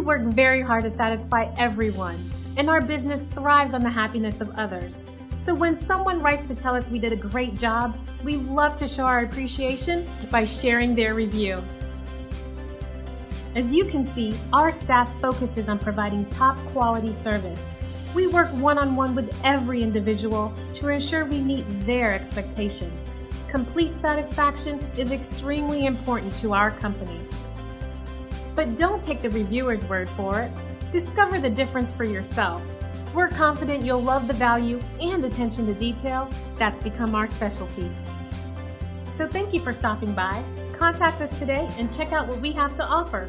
work very hard to satisfy everyone, and our business thrives on the happiness of others. So when someone writes to tell us we did a great job, we love to show our appreciation by sharing their review. As you can see, our staff focuses on providing top quality service. We work one-on-one with every individual to ensure we meet their expectations. Complete satisfaction is extremely important to our company. But don't take the reviewer's word for it. Discover the difference for yourself. We're confident you'll love the value and attention to detail that's become our specialty. So thank you for stopping by. Contact us today and check out what we have to offer.